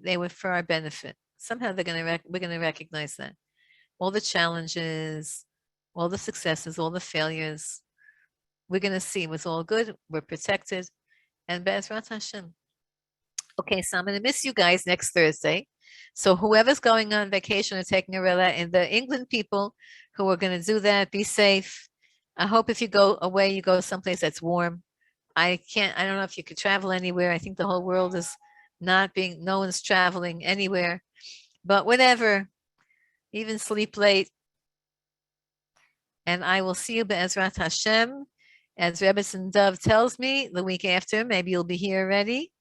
they were for our benefit. Somehow we're going to recognize that. All the challenges, all the successes, all the failures, we're going to see it was all good. We're protected. And Be'ezrat Hashem. Okay, so I'm going to miss you guys next Thursday. So whoever's going on vacation or taking a relax, and the England people who are going to do that, be safe. I hope if you go away, you go someplace that's warm. I don't know if you could travel anywhere. I think the whole world is no one's traveling anywhere. But whatever, even sleep late. And I will see you Be'ezrat Hashem. As Rebetzin Dove tells me, the week after, maybe you'll be here already.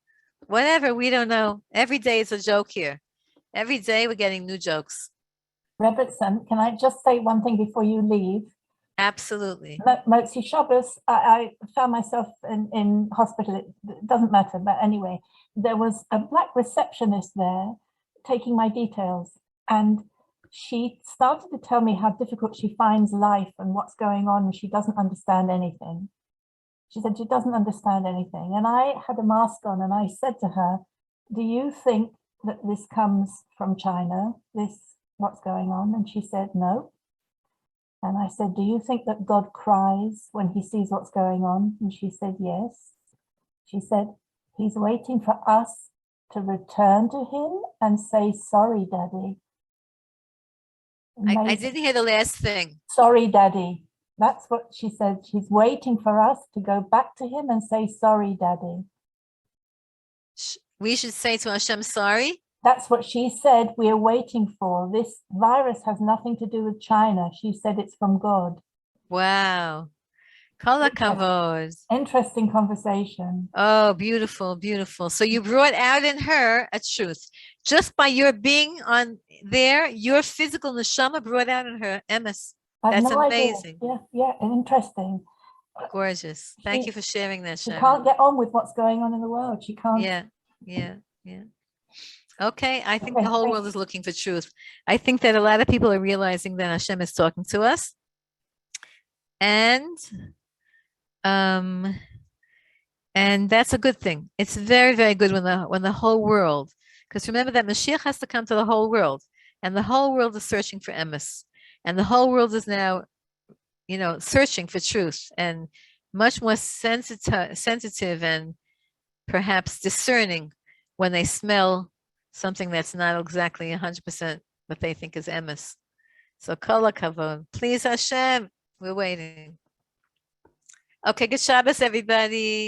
Whatever, we don't know. Every day is a joke here. Every day we're getting new jokes. Rebetzin, can I just say one thing before you leave? Absolutely. Motzi Shabbos, I found myself in hospital. It doesn't matter, but anyway, there was a black receptionist there taking my details, and she started to tell me how difficult she finds life and what's going on, and she doesn't understand anything. She said she doesn't understand anything. And I had a mask on, and I said to her, do you think that this comes from China, what's going on? And she said, no. And I said, do you think that God cries when he sees what's going on? And she said, yes. She said, he's waiting for us to return to him and say, sorry, Daddy. I didn't hear the last thing. Sorry, Daddy. That's what she said. She's waiting for us to go back to him and say, sorry, Daddy. We should say to Hashem, sorry? That's what she said we are waiting for. This virus has nothing to do with China. She said it's from God. Wow. Kol hakavod. Interesting conversation. Oh, beautiful, beautiful. So you brought out in her a truth. Just by your being on there, your physical neshama brought out in her emes. That's amazing. Yeah, interesting. Gorgeous. Thank you for sharing that, She Sharon. can't get on with what's going on in the world. She can't. Yeah. Okay, I think the whole world is looking for truth. I think that a lot of people are realizing that Hashem is talking to us. And that's a good thing. It's very, very good when the whole world, because remember that Mashiach has to come to the whole world, and the whole world is searching for emes, and the whole world is now, searching for truth and much more sensitive and perhaps discerning when they smell something that's not exactly 100% what they think is emes. So kol hakavod. Please Hashem, we're waiting. Okay, good Shabbos, everybody.